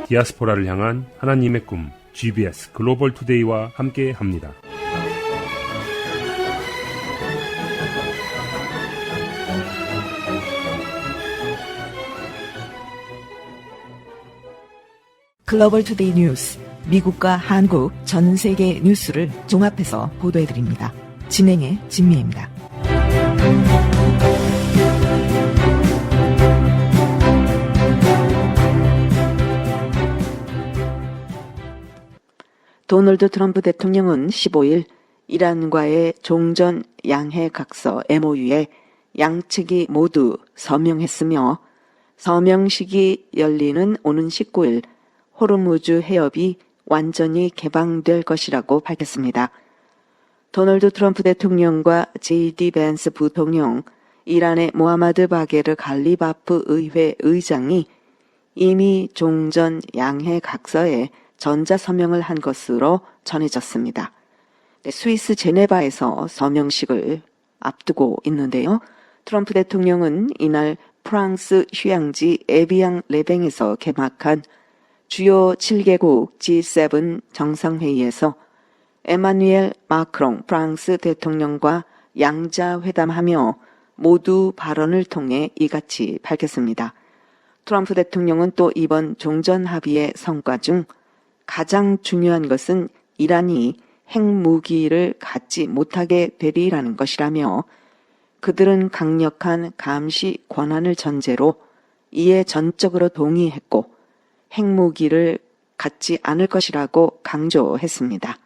디아스포라를 향한 하나님의 꿈 GBS 글로벌 투데이와 함께합니다. 글로벌 투데이 뉴스, 미국과 한국, 전 세계 뉴스를 종합해서 보도해드립니다. 진행의 진미입니다. 도널드 트럼프 대통령은 15일 이란과의 종전 양해 각서 MOU에 양측이 모두 서명했으며 서명식이 열리는 오는 19일 호르무즈 해협이 완전히 개방될 것이라고 밝혔습니다. 도널드 트럼프 대통령과 JD 벤스 부통령, 이란의 모하마드 바게르 갈리바프 의회 의장이 이미 종전 양해 각서에 전자서명을 한 것으로 전해졌습니다. 스위스 제네바에서 서명식을 앞두고 있는데요. 트럼프 대통령은 이날 프랑스 휴양지 에비앙 레뱅에서 개막한 주요 7개국 G7 정상회의에서 에마누엘 마크롱 프랑스 대통령과 양자회담하며 모두 발언을 통해 이같이 밝혔습니다. 트럼프 대통령은 또 이번 종전 합의의 성과 중 가장 중요한 것은 이란이 핵무기를 갖지 못하게 되리라는 것이라며 그들은 강력한 감시 권한을 전제로 이에 전적으로 동의했고 핵무기를 갖지 않을 것이라고 강조했습니다.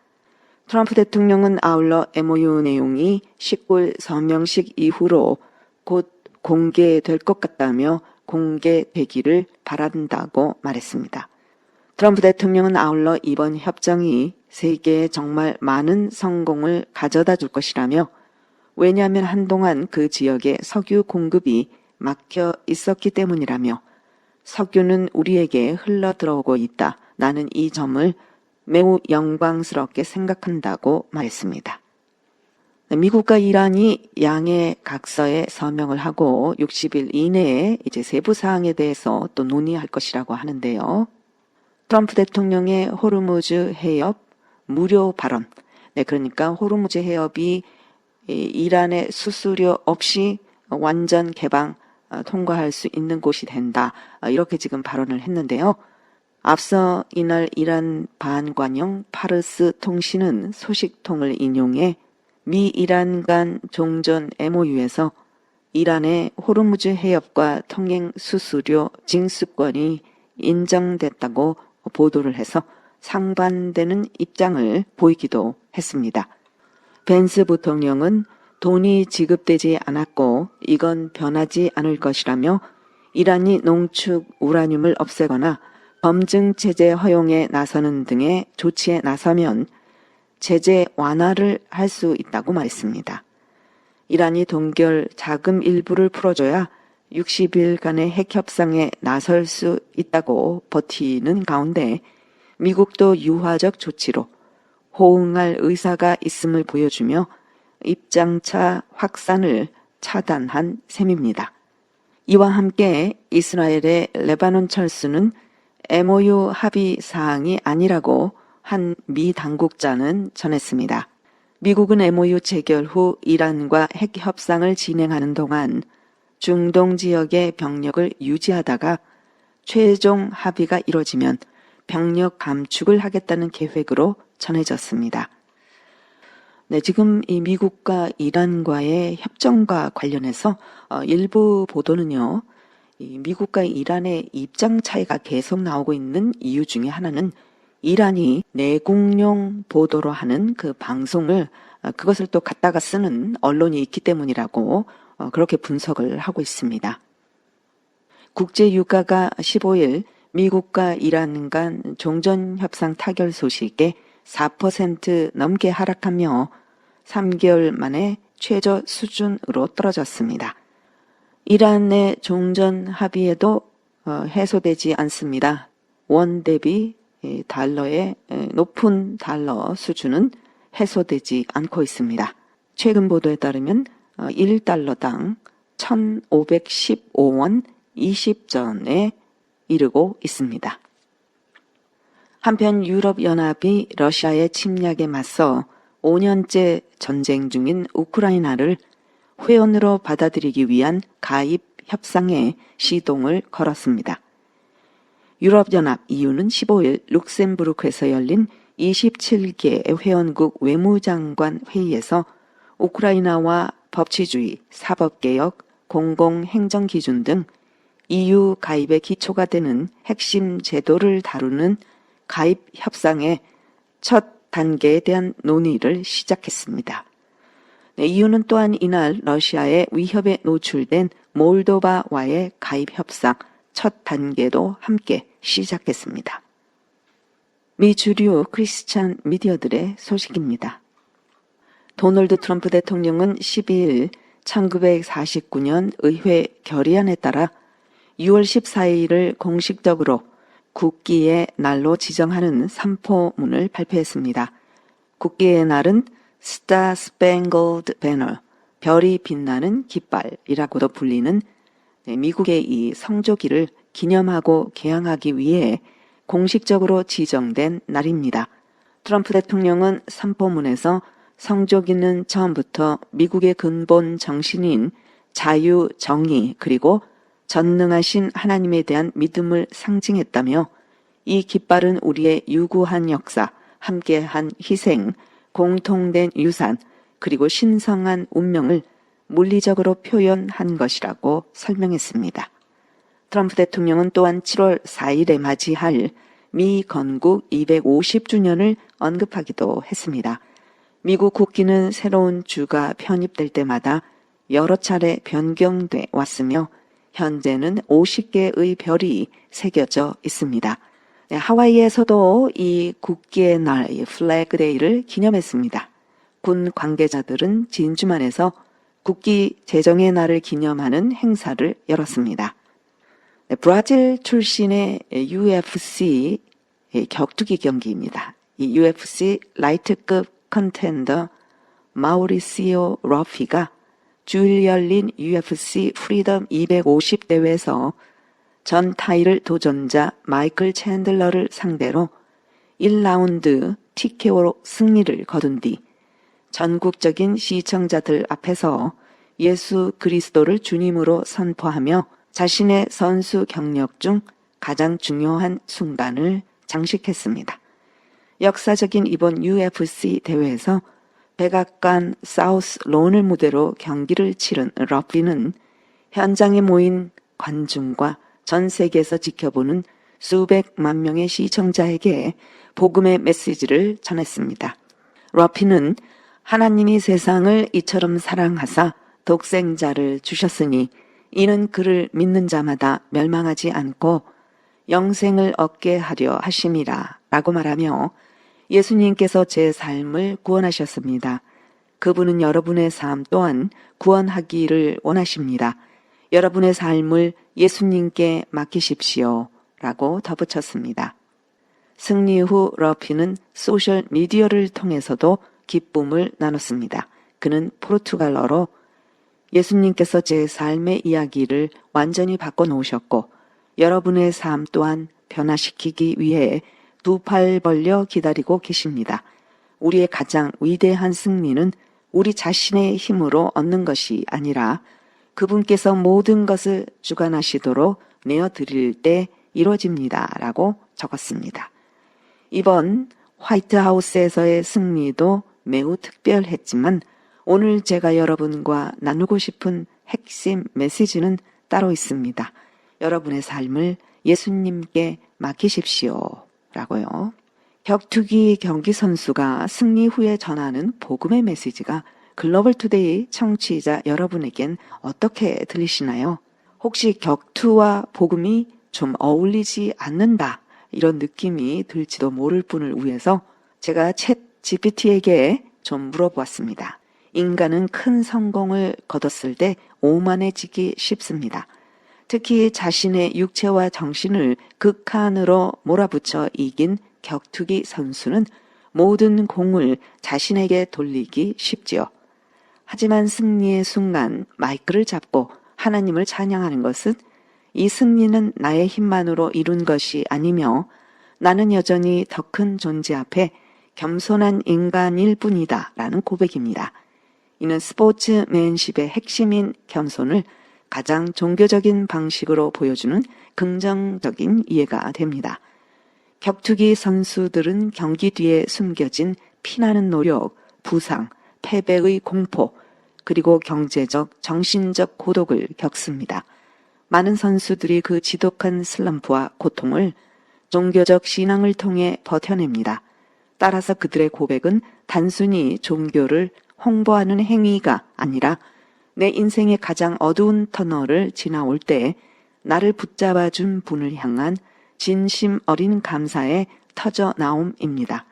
트럼프 대통령은 아울러 MOU 내용이 19일 서명식 이후로 곧 공개될 것 같다며 공개되기를 바란다고 말했습니다. 트럼프 대통령은 아울러 이번 협정이 세계에 정말 많은 성공을 가져다 줄 것이라며 왜냐하면 한동안 그 지역에 석유 공급이 막혀 있었기 때문이라며 석유는 우리에게 흘러 들어오고 있다. 나는 이 점을 매우 영광스럽게 생각한다고 말했습니다. 미국과 이란이 양해 각서에 서명을 하고 60일 이내에 이제 세부 사항에 대해서 또 논의할 것이라고 하는데요. 트럼프 대통령의 호르무즈 해협 무료 발언. 그러니까 호르무즈 해협이 이란의 수수료 없이 완전 개방 통과할 수 있는 곳이 된다. 이렇게 지금 발언을 했는데요. 앞서 이날 이란 반관영 파르스 통신은 소식통을 인용해 미 이란 간 종전 MOU에서 이란의 호르무즈 해협과 통행 수수료 징수권이 인정됐다고 보도를 해서 상반되는 입장을 보이기도 했습니다. 벤스 부통령은 돈이 지급되지 않았고 이건 변하지 않을 것이라며 이란이 농축 우라늄을 없애거나 검증 체제 허용에 나서는 등의 조치에 나서면 제재 완화를 할 수 있다고 말했습니다. 이란이 동결 자금 일부를 풀어줘야 60일간의 핵협상에 나설 수 있다고 버티는 가운데 미국도 유화적 조치로 호응할 의사가 있음을 보여주며 입장차 확산을 차단한 셈입니다. 이와 함께 이스라엘의 레바논 철수는 MOU 합의 사항이 아니라고 한 미 당국자는 전했습니다. 미국은 MOU 체결 후 이란과 핵 협상을 진행하는 동안 중동 지역의 병력을 유지하다가 최종 합의가 이뤄지면 병력 감축을 하겠다는 계획으로 전해졌습니다. 지금 이 미국과 이란과의 협정과 관련해서 일부 보도는요, 이 미국과 이란의 입장 차이가 계속 나오고 있는 이유 중에 하나는 이란이 내국용 보도로 하는 그 방송을 그것을 또 갖다가 쓰는 언론이 있기 때문이라고 그렇게 분석을 하고 있습니다. 국제유가가 15일 미국과 이란 간 종전협상 타결 소식에 4% 넘게 하락하며 3개월 만에 최저 수준으로 떨어졌습니다. 이란의 종전 합의에도 해소되지 않습니다. 원 대비 달러의 높은 달러 수준은 해소되지 않고 있습니다. 최근 보도에 따르면 1달러당 1,515원 20전에 이르고 있습니다. 한편 유럽연합이 러시아의 침략에 맞서 5년째 전쟁 중인 우크라이나를 회원으로 받아들이기 위한 가입 협상에 시동을 걸었습니다. 유럽연합 EU는 15일 룩셈부르크에서 열린 27개 회원국 외무장관 회의에서 우크라이나와 법치주의, 사법개혁, 공공행정기준 등 EU 가입의 기초가 되는 핵심 제도를 다루는 가입 협상의 첫 단계에 대한 논의를 시작했습니다. EU는 또한 이날 러시아의 위협에 노출된 몰도바와의 가입 협상 첫 단계도 함께 시작했습니다. 미 주류 크리스찬 미디어들의 소식입니다. 도널드 트럼프 대통령은 12일 1949년 의회 결의안에 따라 6월 14일을 공식적으로 국기의 날로 지정하는 삼포문을 발표했습니다. 국기의 날은 Star Spangled Banner, 별이 빛나는 깃발이라고도 불리는 미국의 이 성조기를 기념하고 개항하기 위해 공식적으로 지정된 날입니다. 트럼프 대통령은 삼포문에서 성조기는 처음부터 미국의 근본 정신인 자유, 정의, 그리고 전능하신 하나님에 대한 믿음을 상징했다며 이 깃발은 우리의 유구한 역사, 함께한 희생, 공통된 유산, 그리고 신성한 운명을 물리적으로 표현한 것이라고 설명했습니다. 트럼프 대통령은 또한 7월 4일에 맞이할 미 건국 250주년을 언급하기도 했습니다. 미국 국기는 새로운 주가 편입될 때마다 여러 차례 변경돼 왔으며 현재는 50개의 별이 새겨져 있습니다. 하와이에서도 이 국기의 날, 플래그 데이를 기념했습니다. 군 관계자들은 진주만에서 국기 제정의 날을 기념하는 행사를 열었습니다. 브라질 출신의 UFC 격투기 경기입니다. 이 UFC 라이트급 컨텐더 마우리시오 러피가 주일 열린 UFC 프리덤 250 대회에서 전 타이틀 도전자 마이클 챈들러를 상대로 1라운드 TKO로 승리를 거둔 뒤 전국적인 시청자들 앞에서 예수 그리스도를 주님으로 선포하며 자신의 선수 경력 중 가장 중요한 순간을 장식했습니다. 역사적인 이번 UFC 대회에서 백악관 사우스 론을 무대로 경기를 치른 러피는 현장에 모인 관중과 전 세계에서 지켜보는 수백만 명의 시청자에게 복음의 메시지를 전했습니다. 러피는 하나님이 세상을 이처럼 사랑하사 독생자를 주셨으니 이는 그를 믿는 자마다 멸망하지 않고 영생을 얻게 하려 하심이라 라고 말하며 예수님께서 제 삶을 구원하셨습니다. 그분은 여러분의 삶 또한 구원하기를 원하십니다. 여러분의 삶을 예수님께 맡기십시오 라고 덧붙였습니다. 승리 후 러피는 소셜 미디어를 통해서도 기쁨을 나눴습니다. 그는 포르투갈어로 예수님께서 제 삶의 이야기를 완전히 바꿔놓으셨고 여러분의 삶 또한 변화시키기 위해 두 팔 벌려 기다리고 계십니다. 우리의 가장 위대한 승리는 우리 자신의 힘으로 얻는 것이 아니라 그분께서 모든 것을 주관하시도록 내어드릴 때 이루어집니다. 라고 적었습니다. 이번 화이트하우스에서의 승리도 매우 특별했지만 오늘 제가 여러분과 나누고 싶은 핵심 메시지는 따로 있습니다. 여러분의 삶을 예수님께 맡기십시오. 라고요. 격투기 경기 선수가 승리 후에 전하는 복음의 메시지가 글로벌 투데이 청취자 여러분에겐 어떻게 들리시나요? 혹시 격투와 복음이 좀 어울리지 않는다 이런 느낌이 들지도 모를 분을 위해서 제가 챗 GPT에게 좀 물어보았습니다. 인간은 큰 성공을 거뒀을 때 오만해지기 쉽습니다. 특히 자신의 육체와 정신을 극한으로 몰아붙여 이긴 격투기 선수는 모든 공을 자신에게 돌리기 쉽지요. 하지만 승리의 순간 마이크를 잡고 하나님을 찬양하는 것은 이 승리는 나의 힘만으로 이룬 것이 아니며 나는 여전히 더 큰 존재 앞에 겸손한 인간일 뿐이다 라는 고백입니다. 이는 스포츠맨십의 핵심인 겸손을 가장 종교적인 방식으로 보여주는 긍정적인 이해가 됩니다. 격투기 선수들은 경기 뒤에 숨겨진 피나는 노력, 부상, 패배의 공포, 그리고 경제적, 정신적 고독을 겪습니다. 많은 선수들이 그 지독한 슬럼프와 고통을 종교적 신앙을 통해 버텨냅니다. 따라서 그들의 고백은 단순히 종교를 홍보하는 행위가 아니라 내 인생의 가장 어두운 터널을 지나올 때 나를 붙잡아준 분을 향한 진심 어린 감사의 터져나옴입니다.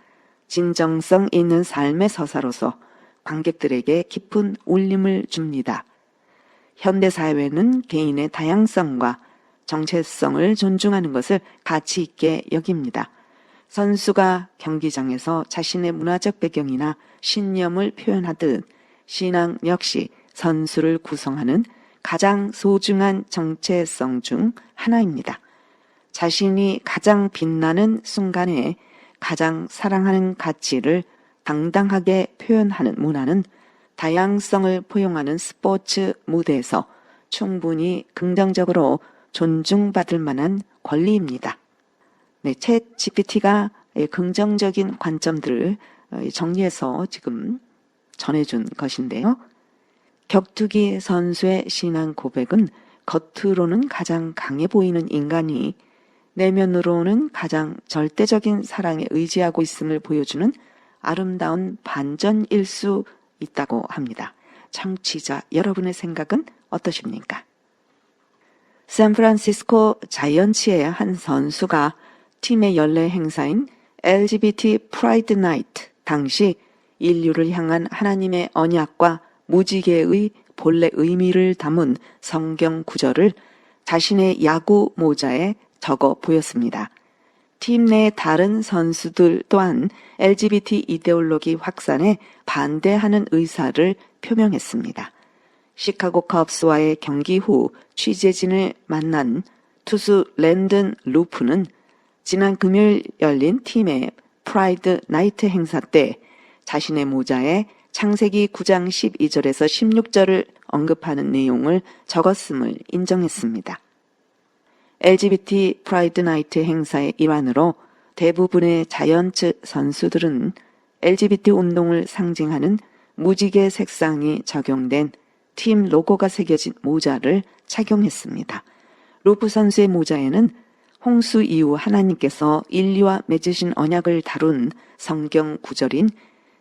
진정성 있는 삶의 서사로서 관객들에게 깊은 울림을 줍니다. 현대사회는 개인의 다양성과 정체성을 존중하는 것을 가치 있게 여깁니다. 선수가 경기장에서 자신의 문화적 배경이나 신념을 표현하듯 신앙 역시 선수를 구성하는 가장 소중한 정체성 중 하나입니다. 자신이 가장 빛나는 순간에 가장 사랑하는 가치를 당당하게 표현하는 문화는 다양성을 포용하는 스포츠 무대에서 충분히 긍정적으로 존중받을 만한 권리입니다. 네, 챗 GPT가 긍정적인 관점들을 정리해서 지금 전해준 것인데요. 격투기 선수의 신앙 고백은 겉으로는 가장 강해 보이는 인간이 내면으로는 가장 절대적인 사랑에 의지하고 있음을 보여주는 아름다운 반전일 수 있다고 합니다. 청취자 여러분의 생각은 어떠십니까? 샌프란시스코 자이언츠의 한 선수가 팀의 연례 행사인 LGBT 프라이드 나이트 당시 인류를 향한 하나님의 언약과 무지개의 본래 의미를 담은 성경 구절을 자신의 야구 모자에 적어 보였습니다. 팀 내 다른 선수들 또한 LGBT 이데올로기 확산에 반대하는 의사를 표명했습니다. 시카고 컵스와의 경기 후 취재진을 만난 투수 랜든 루프는 지난 금요일 열린 팀의 프라이드 나이트 행사 때 자신의 모자에 창세기 9장 12절에서 16절을 언급하는 내용을 적었음을 인정했습니다. LGBT 프라이드 나이트 행사의 일환으로 대부분의 자이언츠 선수들은 LGBT 운동을 상징하는 무지개 색상이 적용된 팀 로고가 새겨진 모자를 착용했습니다. 루프 선수의 모자에는 홍수 이후 하나님께서 인류와 맺으신 언약을 다룬 성경 구절인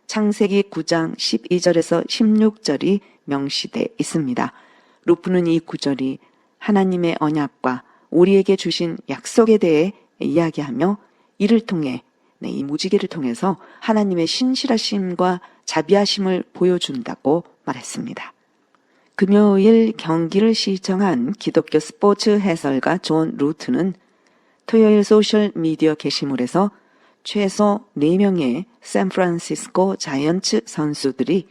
창세기 9장 12절에서 16절이 명시돼 있습니다. 루프는 이 구절이 하나님의 언약과 우리에게 주신 약속에 대해 이야기하며 이를 통해 이 무지개를 통해서 하나님의 신실하심과 자비하심을 보여준다고 말했습니다. 금요일 경기를 시청한 기독교 스포츠 해설가 존 루트는 토요일 소셜미디어 게시물에서 최소 4명의 샌프란시스코 자이언츠 선수들이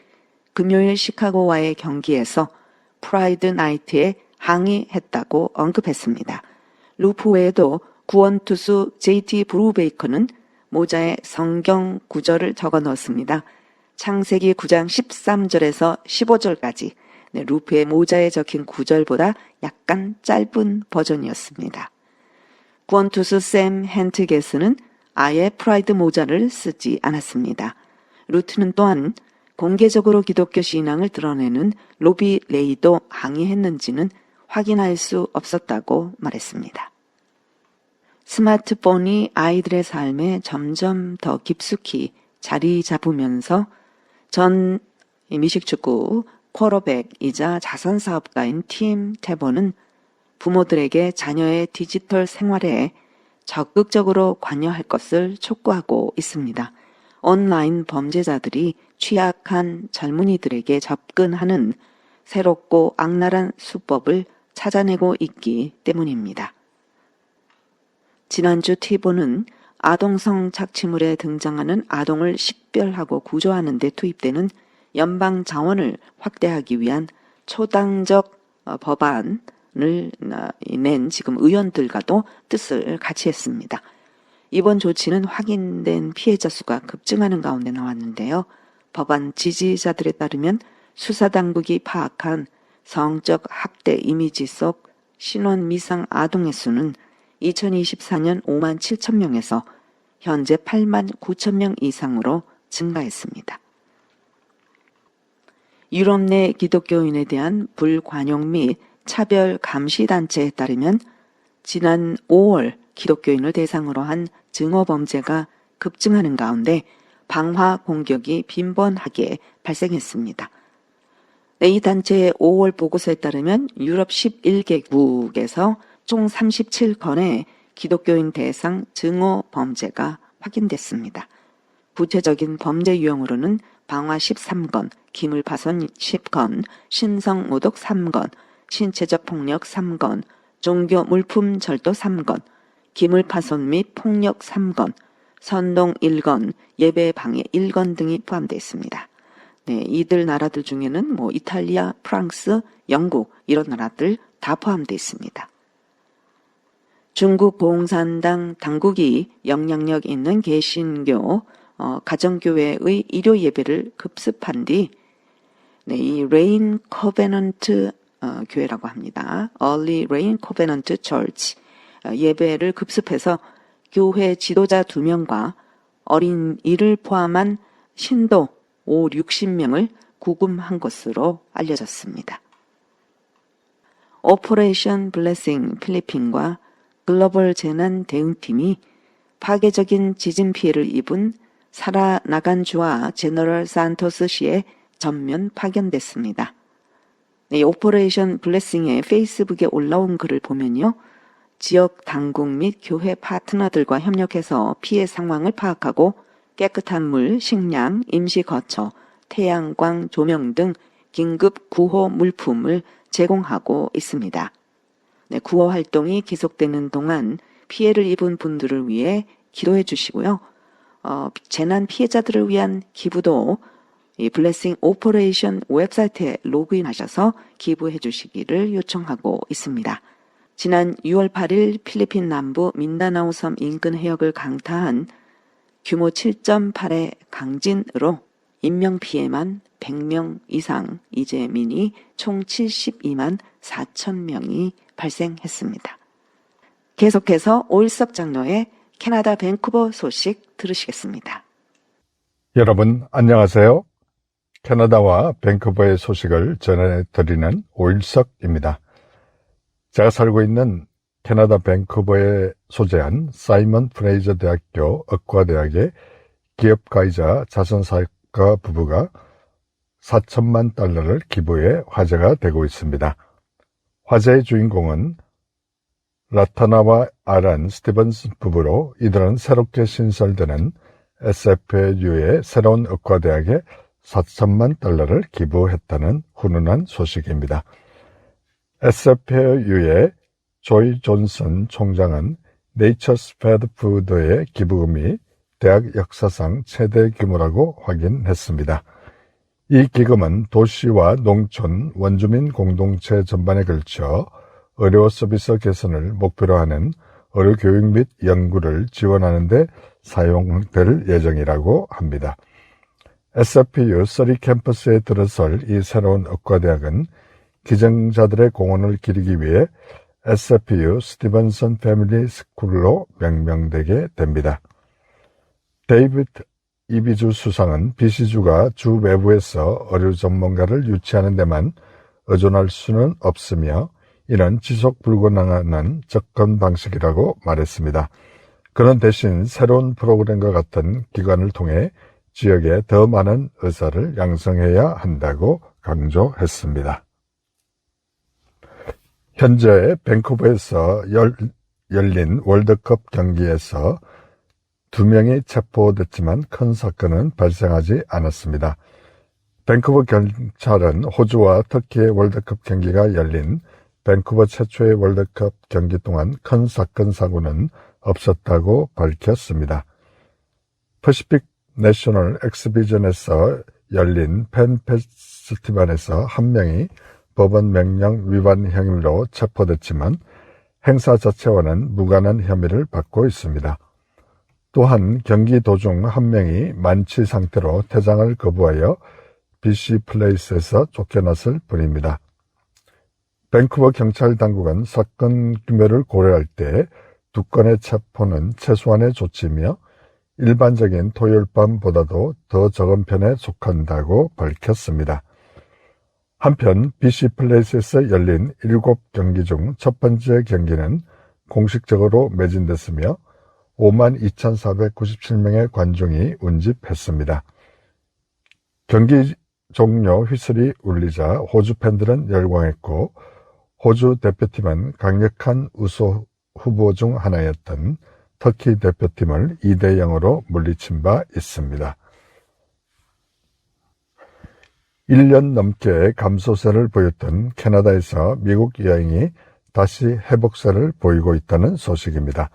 금요일 시카고와의 경기에서 프라이드 나이트에 항의했다고 언급했습니다. 루프 외에도 구원투수 JT 브루베이커는 모자에 성경 구절을 적어 넣었습니다. 창세기 9장 13절에서 15절까지 루프의 모자에 적힌 구절보다 약간 짧은 버전이었습니다. 구원투수 샘 헨트게스는 아예 프라이드 모자를 쓰지 않았습니다. 루트는 또한 공개적으로 기독교 신앙을 드러내는 로비 레이도 항의했는지는 확인할 수 없었다고 말했습니다. 스마트폰이 아이들의 삶에 점점 더 깊숙이 자리 잡으면서 전 미식축구 쿼터백이자 자선사업가인 팀 태버는 부모들에게 자녀의 디지털 생활에 적극적으로 관여할 것을 촉구하고 있습니다. 온라인 범죄자들이 취약한 젊은이들에게 접근하는 새롭고 악랄한 수법을 찾아내고 있기 때문입니다. 지난주 티보는 아동성 착취물에 등장하는 아동을 식별하고 구조하는 데 투입되는 연방 자원을 확대하기 위한 초당적 법안을 낸 지금 의원들과도 뜻을 같이 했습니다. 이번 조치는 확인된 피해자 수가 급증하는 가운데 나왔는데요. 법안 지지자들에 따르면 수사당국이 파악한 성적 학대 이미지 속 신원 미상 아동의 수는 2024년 5만 7천 명에서 현재 8만 9천 명 이상으로 증가했습니다. 유럽 내 기독교인에 대한 불관용 및 차별 감시 단체에 따르면 지난 5월 기독교인을 대상으로 한 증오 범죄가 급증하는 가운데 방화 공격이 빈번하게 발생했습니다. 이 단체의 5월 보고서에 따르면 유럽 11개국에서 총 37건의 기독교인 대상 증오 범죄가 확인됐습니다. 구체적인 범죄 유형으로는 방화 13건, 기물파손 10건, 신성모독 3건, 신체적 폭력 3건, 종교 물품 절도 3건, 기물파손 및 폭력 3건, 선동 1건, 예배 방해 1건 등이 포함되어 있습니다. 네, 이들 나라들 중에는 이탈리아, 프랑스, 영국 이런 나라들 다 포함되어 있습니다. 중국 공산당 당국이 영향력 있는 개신교 가정교회의 일요 예배를 급습한 뒤 이 레인 커베넌트 교회라고 합니다. Early Rain Covenant Church 예배를 급습해서 교회 지도자 2명과 어린이를 포함한 신도 60명을 구금한 것으로 알려졌습니다. 오퍼레이션 블레싱 필리핀과 글로벌 재난 대응팀이 파괴적인 지진 피해를 입은 사라 나간주와 제너럴 산토스 시에 전면 파견됐습니다. 네, 오퍼레이션 블레싱의 페이스북에 올라온 글을 보면요. 지역 당국 및 교회 파트너들과 협력해서 피해 상황을 파악하고 깨끗한 물, 식량, 임시 거처, 태양광, 조명 등 긴급 구호 물품을 제공하고 있습니다. 네, 구호 활동이 계속되는 동안 피해를 입은 분들을 위해 기도해 주시고요. 재난 피해자들을 위한 기부도 이 블레싱 오퍼레이션 웹사이트에 로그인하셔서 기부해 주시기를 요청하고 있습니다. 지난 6월 8일 필리핀 남부 민다나오 섬 인근 해역을 강타한 규모 7.8의 강진으로 인명피해만 100명 이상 이재민이 총 72만 4천 명이 발생했습니다. 계속해서 오일석 장로의 캐나다 밴쿠버 소식 들으시겠습니다. 여러분 안녕하세요. 캐나다와 밴쿠버의 소식을 전해드리는 오일석입니다. 제가 살고 있는 캐나다 밴쿠버에 소재한 사이먼 프레이저 대학교 의과대학의 기업가이자 자선사업가 부부가 4천만 달러를 기부해 화제가 되고 있습니다. 화제의 주인공은 라타나와 아란 스티븐스 부부로 이들은 새롭게 신설되는 SFU의 새로운 의과대학에 4천만 달러를 기부했다는 훈훈한 소식입니다. SFU의 조이 존슨 총장은 네이처스 패드 푸드의 기부금이 대학 역사상 최대 규모라고 확인했습니다. 이 기금은 도시와 농촌, 원주민 공동체 전반에 걸쳐 의료 서비스 개선을 목표로 하는 의료 교육 및 연구를 지원하는 데 사용될 예정이라고 합니다. SFU 서리 캠퍼스에 들어설 이 새로운 의과대학은 기증자들의 공헌을 기리기 위해 SFU 스티븐슨 패밀리 스쿨로 명명되게 됩니다. 데이비드 이비주 수상은 BC주가 주 외부에서 의료 전문가를 유치하는 데만 의존할 수는 없으며 이는 지속 불가능한 접근 방식이라고 말했습니다. 그는 대신 새로운 프로그램과 같은 기관을 통해 지역에 더 많은 의사를 양성해야 한다고 강조했습니다. 현재 밴쿠버에서 열린 월드컵 경기에서 2명이 체포됐지만 큰 사건은 발생하지 않았습니다. 밴쿠버 경찰은 호주와 터키의 월드컵 경기가 열린 밴쿠버 최초의 월드컵 경기 동안 큰 사건 사고는 없었다고 밝혔습니다. 퍼시픽 내셔널 엑스비전에서 열린 팬 페스티벌에서 한 명이 법원 명령 위반 혐의로 체포됐지만 행사 자체와는 무관한 혐의를 받고 있습니다. 또한 경기 도중 한 명이 만취 상태로 퇴장을 거부하여 BC 플레이스에서 쫓겨났을 뿐입니다. 밴쿠버 경찰 당국은 사건 규모를 고려할 때 두 건의 체포는 최소한의 조치이며 일반적인 토요일 밤보다도 더 적은 편에 속한다고 밝혔습니다. 한편 BC 플레이스에서 열린 7경기 중 첫 번째 경기는 공식적으로 매진됐으며 52,497명의 관중이 운집했습니다. 경기 종료 휘슬이 울리자 호주 팬들은 열광했고 호주 대표팀은 강력한 우승 후보 중 하나였던 터키 대표팀을 2대0으로 물리친 바 있습니다. 1년 넘게 감소세를 보였던 캐나다에서 미국 여행이 다시 회복세를 보이고 있다는 소식입니다.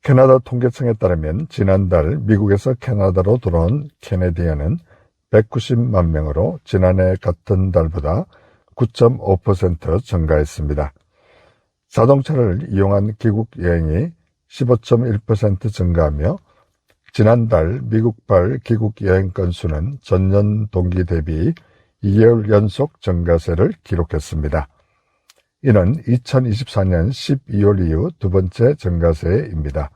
캐나다 통계청에 따르면 지난달 미국에서 캐나다로 들어온 캐네디언은 190만 명으로 지난해 같은 달보다 9.5% 증가했습니다. 자동차를 이용한 귀국 여행이 15.1% 증가하며 지난달 미국발 귀국 여행 건수는 전년 동기 대비 2개월 연속 증가세를 기록했습니다. 이는 2024년 12월 이후 두 번째 증가세입니다.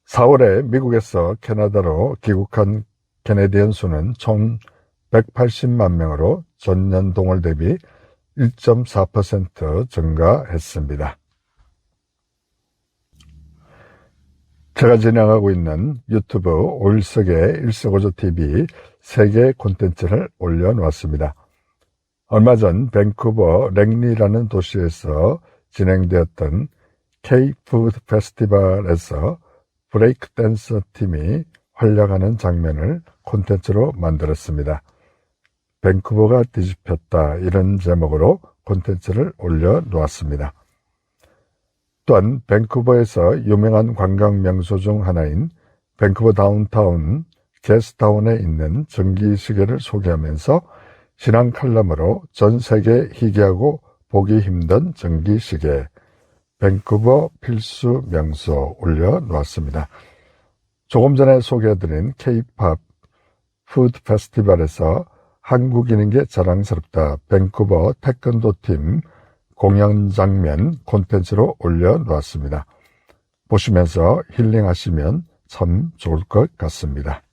4월에 미국에서 캐나다로 귀국한 캐네디언 수는 총 180만 명으로 전년 동월 대비 1.4% 증가했습니다. 제가 진행하고 있는 유튜브 오일석의 일석오조TV 3개 콘텐츠를 올려놓았습니다. 얼마 전 밴쿠버 랭리라는 도시에서 진행되었던 K-푸드 페스티벌에서 브레이크 댄서 팀이 활약하는 장면을 콘텐츠로 만들었습니다. 밴쿠버가 뒤집혔다 이런 제목으로 콘텐츠를 올려놓았습니다. 또한 밴쿠버에서 유명한 관광 명소 중 하나인 밴쿠버 다운타운 게스트타운에 있는 전기시계를 소개하면서 신앙 칼럼으로 전 세계에 희귀하고 보기 힘든 전기시계 밴쿠버 필수 명소 올려놓았습니다. 조금 전에 소개해드린 K-팝 푸드 페스티벌에서 한국인인 게 자랑스럽다 밴쿠버 태권도 팀 공연 장면 콘텐츠로 올려놓았습니다. 보시면서 힐링하시면 참 좋을 것 같습니다.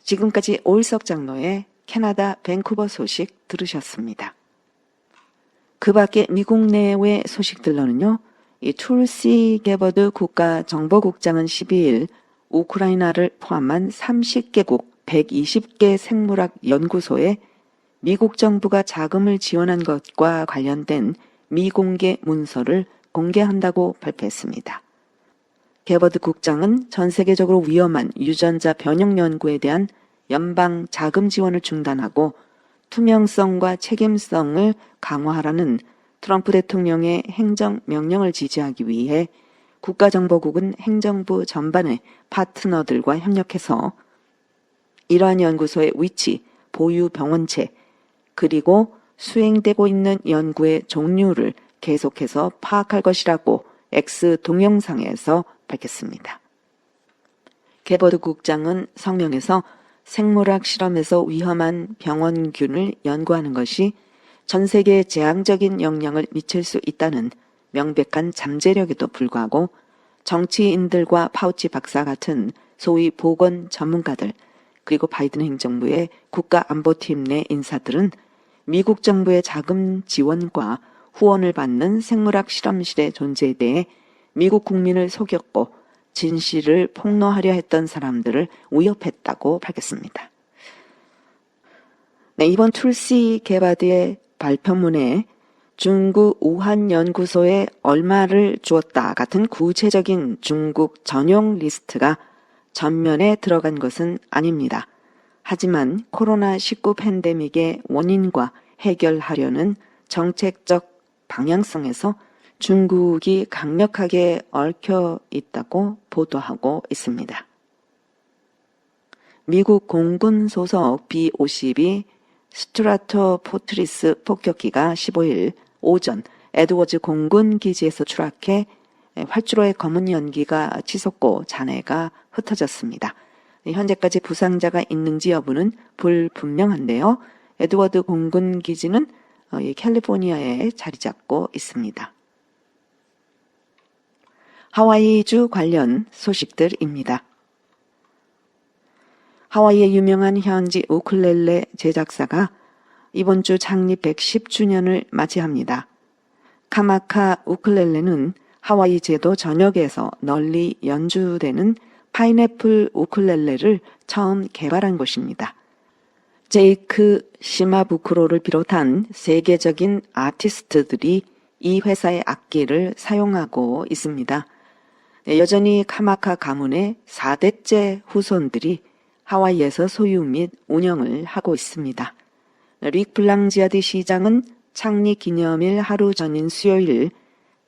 지금까지 오일석 장로의 캐나다 밴쿠버 소식 들으셨습니다. 그 밖에 미국 내외 소식들로는요, 이 툴시 게버드 국가정보국장은 12일 우크라이나를 포함한 30개국 120개 생물학 연구소에 미국 정부가 자금을 지원한 것과 관련된 미공개 문서를 공개한다고 발표했습니다. 게버드 국장은 전 세계적으로 위험한 유전자 변형 연구에 대한 연방 자금 지원을 중단하고 투명성과 책임성을 강화하라는 트럼프 대통령의 행정명령을 지지하기 위해 국가정보국은 행정부 전반의 파트너들과 협력해서 이러한 연구소의 위치, 보유 병원체, 그리고 수행되고 있는 연구의 종류를 계속해서 파악할 것이라고 X 동영상에서 밝혔습니다. 게버드 국장은 성명에서 생물학 실험에서 위험한 병원균을 연구하는 것이 전 세계에 재앙적인 영향을 미칠 수 있다는 명백한 잠재력에도 불구하고 정치인들과 파우치 박사 같은 소위 보건 전문가들 그리고 바이든 행정부의 국가안보팀 내 인사들은 미국 정부의 자금 지원과 후원을 받는 생물학 실험실의 존재에 대해 미국 국민을 속였고 진실을 폭로하려 했던 사람들을 위협했다고 밝혔습니다. 네, 이번 툴시 게바드의 발표문에 중국 우한 연구소에 얼마를 주었다 같은 구체적인 중국 전용 리스트가 전면에 들어간 것은 아닙니다. 하지만 코로나19 팬데믹의 원인과 해결하려는 정책적 방향성에서 중국이 강력하게 얽혀 있다고 보도하고 있습니다. 미국 공군 소속 B-52 스트라토 포트리스 폭격기가 15일 오전 에드워즈 공군 기지에서 추락해 활주로의 검은 연기가 치솟고 잔해가 흩어졌습니다. 현재까지 부상자가 있는지 여부는 불분명한데요. 에드워드 공군 기지는 캘리포니아에 자리 잡고 있습니다. 하와이주 관련 소식들입니다. 하와이의 유명한 현지 우쿨렐레 제작사가 이번 주 창립 110주년을 맞이합니다. 카마카 우쿨렐레는 하와이 제도 전역에서 널리 연주되는 파인애플 우쿨렐레를 처음 개발한 곳입니다. 제이크 시마부쿠로를 비롯한 세계적인 아티스트들이 이 회사의 악기를 사용하고 있습니다. 여전히 카마카 가문의 4대째 후손들이 하와이에서 소유 및 운영을 하고 있습니다. 릭 블랑지아디 시장은 창립 기념일 하루 전인 수요일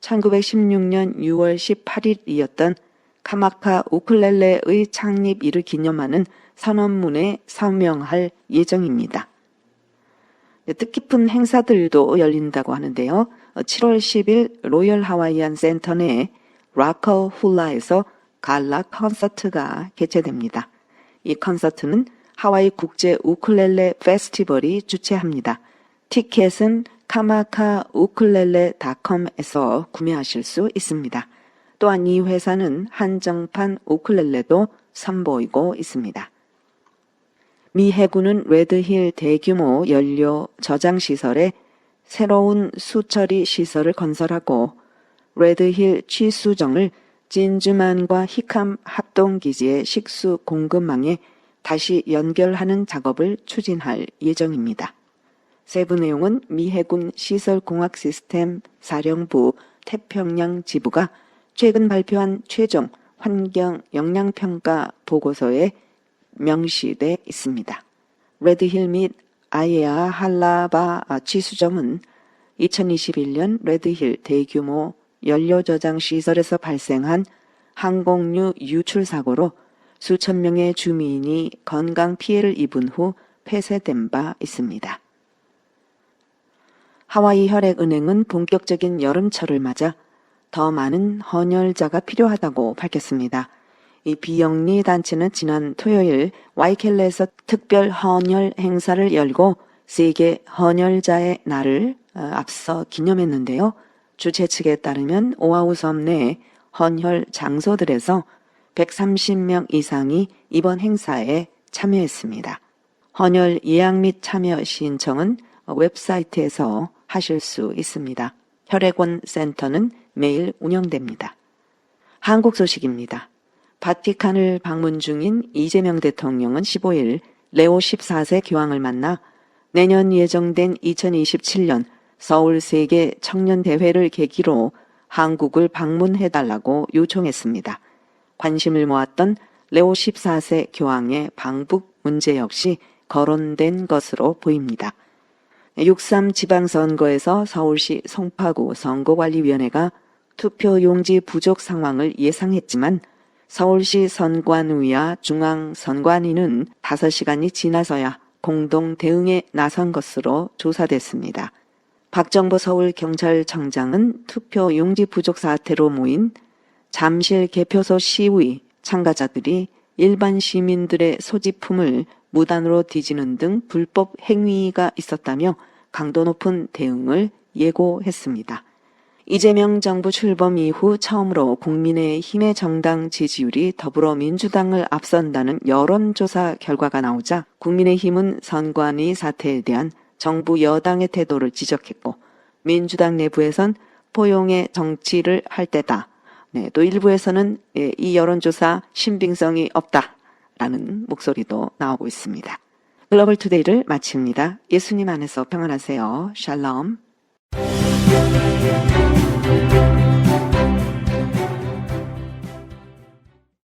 1916년 6월 18일이었던 카마카 우쿨렐레의 창립일을 기념하는 선언문에 서명할 예정입니다. 뜻깊은 행사들도 열린다고 하는데요. 7월 10일 로열 하와이안 센터 내 라커 훌라에서 갈라 콘서트가 개최됩니다. 이 콘서트는 하와이 국제 우쿨렐레 페스티벌이 주최합니다. 티켓은 카마카우쿨렐레.com에서 구매하실 수 있습니다. 또한 이 회사는 한정판 우쿨렐레도 선보이고 있습니다. 미 해군은 레드힐 대규모 연료 저장 시설에 새로운 수처리 시설을 건설하고 레드힐 취수정을 진주만과 히캄 합동기지의 식수 공급망에 다시 연결하는 작업을 추진할 예정입니다. 세부 내용은 미 해군 시설공학시스템 사령부 태평양 지부가 최근 발표한 최종 환경 영향평가 보고서에 명시돼 있습니다. 레드힐 및 아예아 할라바 취수정은 2021년 레드힐 대규모 연료 저장 시설에서 발생한 항공유 유출 사고로 수천 명의 주민이 건강 피해를 입은 후 폐쇄된 바 있습니다. 하와이 혈액은행은 본격적인 여름철을 맞아 더 많은 헌혈자가 필요하다고 밝혔습니다. 이 비영리 단체는 지난 토요일 와이켈레에서 특별 헌혈 행사를 열고 세계 헌혈자의 날을 앞서 기념했는데요. 주최 측에 따르면 오아후 섬 내 헌혈 장소들에서 130명 이상이 이번 행사에 참여했습니다. 헌혈 예약 및 참여 신청은 웹사이트에서 하실 수 있습니다. 혈액원 센터는 매일 운영됩니다. 한국 소식입니다. 바티칸을 방문 중인 이재명 대통령은 15일 레오 14세 교황을 만나 내년 예정된 2027년 서울 세계 청년대회를 계기로 한국을 방문해달라고 요청했습니다. 관심을 모았던 레오 14세 교황의 방북 문제 역시 거론된 것으로 보입니다. 6.3 지방선거에서 서울시 송파구 선거관리위원회가 투표용지 부족 상황을 예상했지만 서울시 선관위와 중앙선관위는 5시간이 지나서야 공동 대응에 나선 것으로 조사됐습니다. 박정보 서울경찰청장은 투표용지 부족 사태로 모인 잠실 개표소 시위 참가자들이 일반 시민들의 소지품을 무단으로 뒤지는 등 불법 행위가 있었다며 강도 높은 대응을 예고했습니다. 이재명 정부 출범 이후 처음으로 국민의힘의 정당 지지율이 더불어민주당을 앞선다는 여론조사 결과가 나오자 국민의힘은 선관위 사태에 대한 정부 여당의 태도를 지적했고 민주당 내부에선 포용의 정치를 할 때다. 또 일부에서는 이 여론조사 신빙성이 없다라는 목소리도 나오고 있습니다. 글로벌 투데이를 마칩니다. 예수님 안에서 평안하세요. 샬롬.